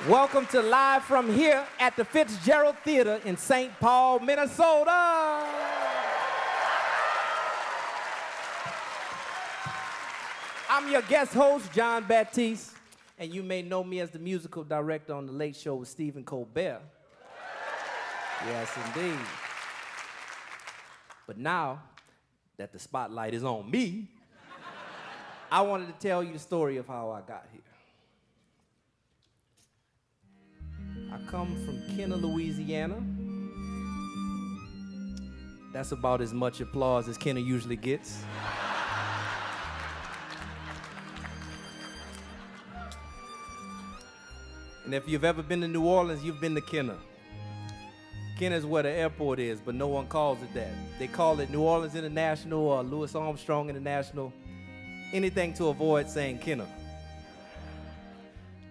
Welcome to Live from here at the Fitzgerald Theater in St. Paul, Minnesota. I'm your guest host, Jon Batiste, and you may know me as the musical director on The Late Show with Stephen Colbert. Yes, indeed. But now that the spotlight is on me, I wanted to tell you the story of how I got here. I come from Kenner, Louisiana. That's about as much applause as Kenner usually gets. And if you've ever been to New Orleans, you've been to Kenner. Kenner's where the airport is, but no one calls it that. They call it New Orleans International or Louis Armstrong International, anything to avoid saying Kenner.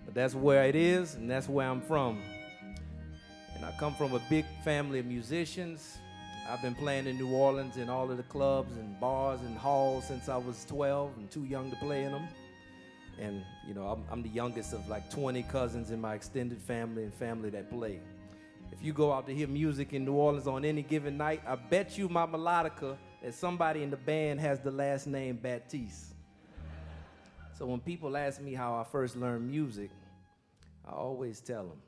But that's where it is, and that's where I'm from. And I come from a big family of musicians. I've been playing in New Orleans in all of the clubs and bars and halls since I was 12 and too young to play in them. And, you know, I'm the youngest of like 20 cousins in my extended family and family that play. If you go out to hear music in New Orleans on any given night, I bet you my melodica that somebody in the band has the last name Batiste. So when people ask me how I first learned music, I always tell them,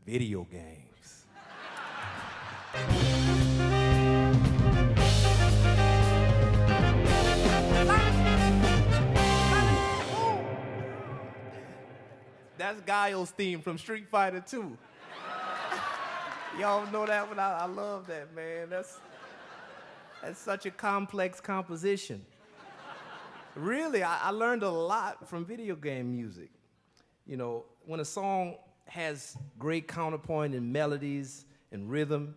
video games. That's Guile's theme from Street Fighter 2. Y'all know that one? I love that, man. That's such a complex composition. Really, I learned a lot from video game music. You know, when a song has great counterpoint and melodies and rhythm,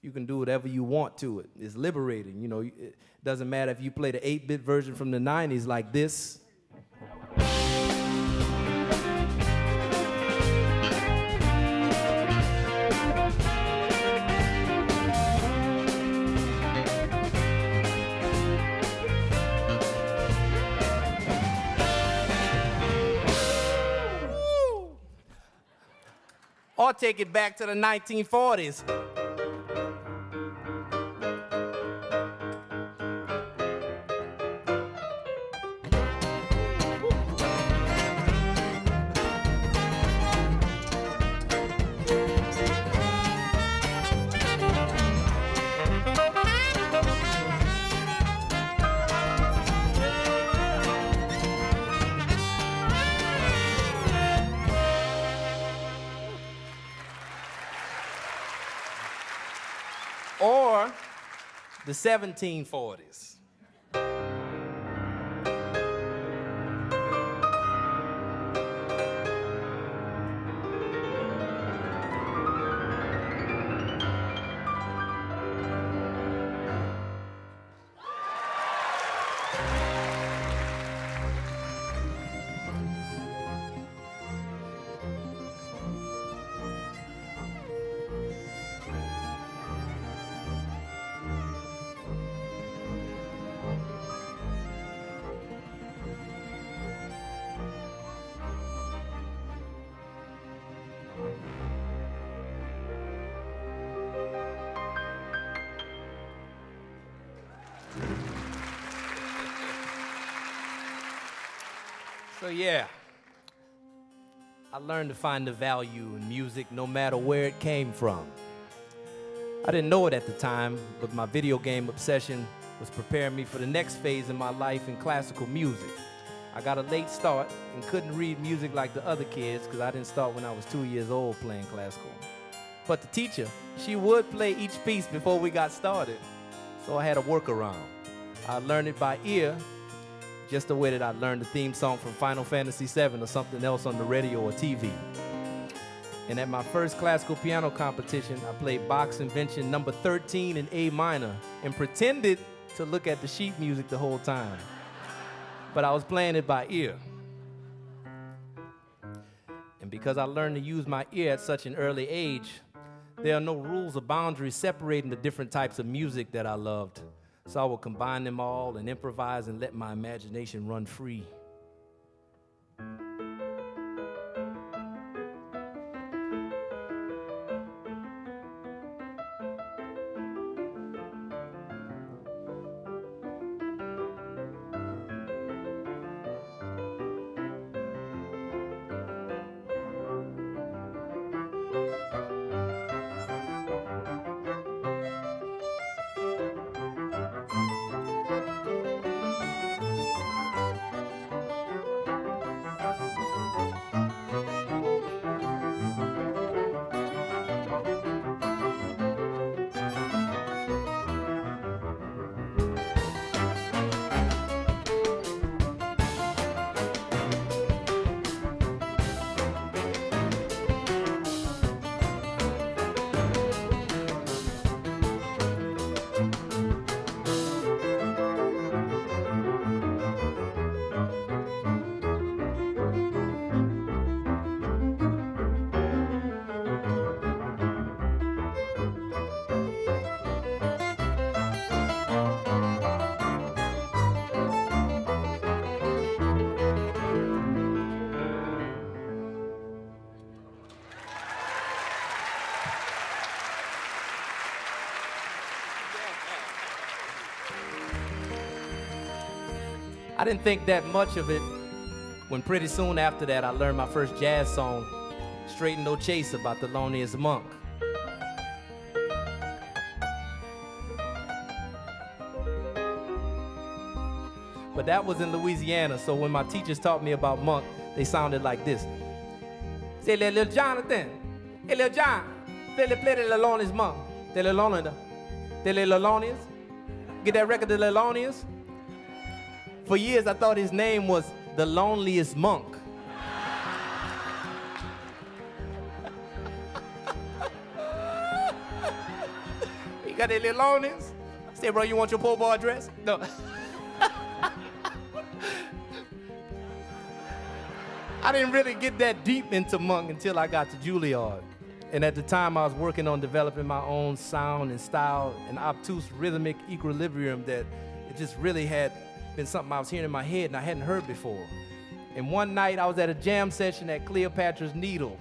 you can do whatever you want to it. It's liberating. You know, it doesn't matter if you play the 8-bit version from the 90s like this. Or take it back to the 1940s. Or the 1740s. So yeah, I learned to find the value in music no matter where it came from. I didn't know it at the time, but my video game obsession was preparing me for the next phase in my life in classical music. I got a late start and couldn't read music like the other kids because I didn't start when I was 2 years old playing classical. But the teacher, she would play each piece before we got started, so I had a workaround. I learned it by ear, just the way that I learned the theme song from Final Fantasy VII or something else on the radio or TV. And at my first classical piano competition, I played Bach's Invention number 13 in A minor and pretended to look at the sheet music the whole time. But I was playing it by ear. And because I learned to use my ear at such an early age, there are no rules or boundaries separating the different types of music that I loved. So I would combine them all and improvise and let my imagination run free. I didn't think that much of it when pretty soon after that I learned my first jazz song, Straight and No Chase, about the loneliest monk. But that was in Louisiana, so when my teachers taught me about monk, they sounded like this. Say, little Jonathan, hey, little John, play the loneliest monk. The loneliest. Get that record, the loneliest? For years, I thought his name was the loneliest monk. You got that little loneliest? Say, bro, you want your poor boy dress? No. I didn't really get that deep into monk until I got to Juilliard. And at the time, I was working on developing my own sound and style and obtuse rhythmic equilibrium that it just really had been something I was hearing in my head and I hadn't heard before. And one night, I was at a jam session at Cleopatra's Needle,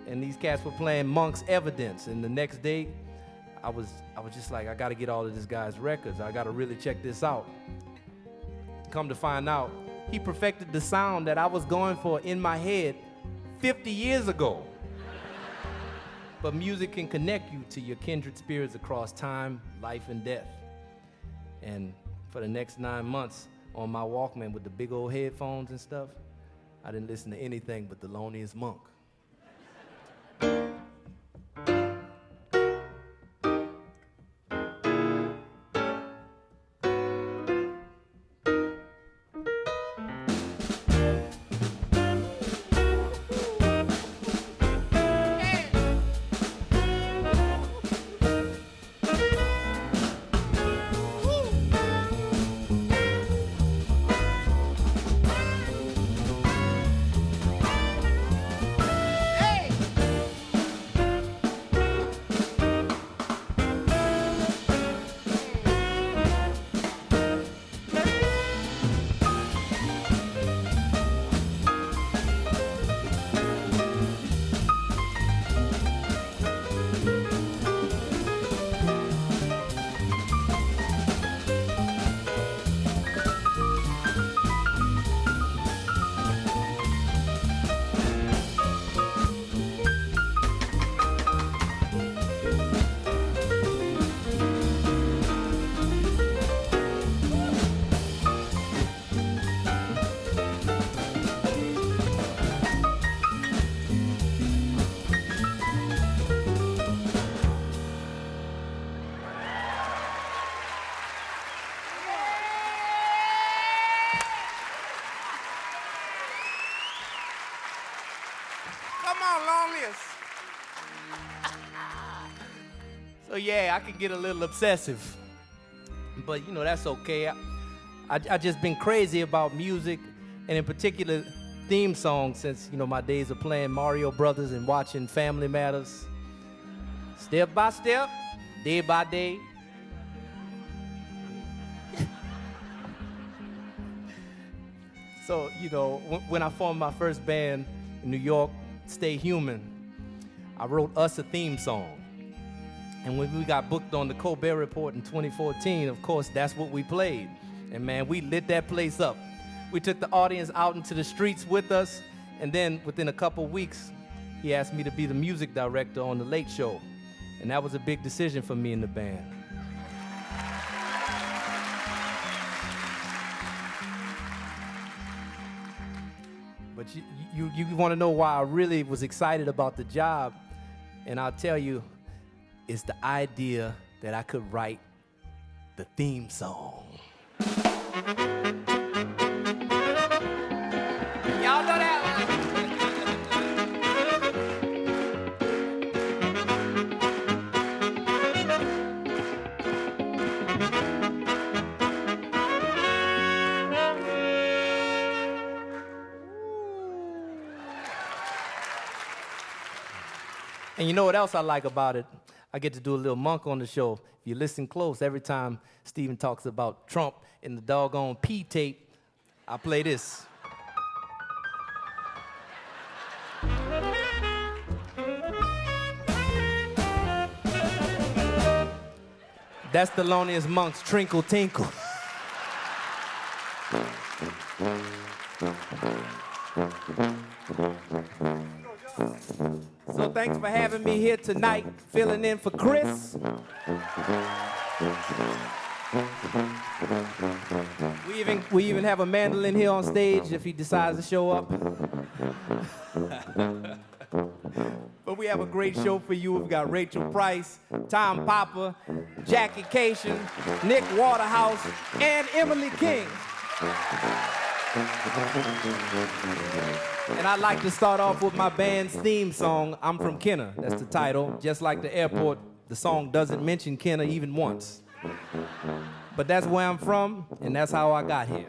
and these cats were playing Monk's Evidence. And the next day, I was just like, I got to get all of this guy's records. I got to really check this out. Come to find out, he perfected the sound that I was going for in my head 50 years ago. But music can connect you to your kindred spirits across time, life, and death. And for the next 9 months on my Walkman with the big old headphones and stuff, I didn't listen to anything but the loneliest monk. So yeah, I could get a little obsessive, but you know, that's okay. I just been crazy about music, and in particular theme songs, since you know my days of playing Mario Brothers and watching Family Matters. Step by step, day by day. So, you know, when I formed my first band in New York, Stay Human, I wrote us a theme song. And when we got booked on the Colbert Report in 2014, of course, that's what we played. And man, we lit that place up. We took the audience out into the streets with us, and then within a couple weeks, he asked me to be the music director on The Late Show. And that was a big decision for me and the band. But you want to know why I really was excited about the job, and I'll tell you, it's the idea that I could write the theme song. Y'all know that one? And you know what else I like about it? I get to do a little monk on the show. If you listen close, every time Stephen talks about Trump in the doggone P tape, I play this. That's Thelonious Monk's Trinkle Tinkle. So thanks for having me here tonight, filling in for Chris. We even have a mandolin here on stage if he decides to show up. But we have a great show for you. We've got Rachel Price, Tom Popper, Jackie Cation, Nick Waterhouse, and Emily King. And I'd like to start off with my band's theme song, I'm From Kenner. That's the title. Just like the airport, the song doesn't mention Kenner even once. But that's where I'm from, and that's how I got here.